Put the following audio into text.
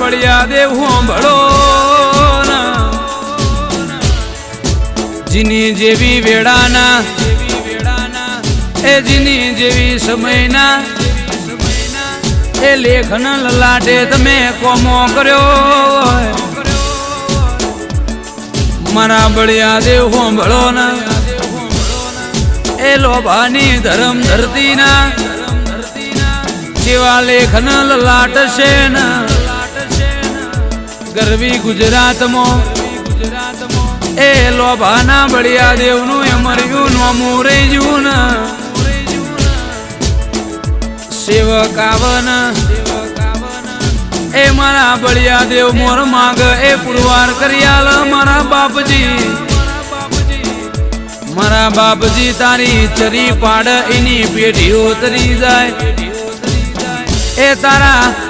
બળિયા દેવ હોંભળો જીની જેવી વેળાના એ જીની જેવી સમયના એ લેખન લલાટે તમે કોમો કર્યો મારા બળિયા દેવ હોંભળો ના એ લોભાની ધરમ ધરતીના જેવા લેખન લલાટ છે ને ગરવી ગુજરાતમાં એ લોભાના બળિયા દેવનું અમર્યું નોમું રહી જવું ને સેવકાવન એ મારા બળિયા દેવ મોર માગ એ પુરવાર કર્યાલ મારા બાપજી તારી ચરી પાડ એની પેઢીઓ તરી જાય એ તારા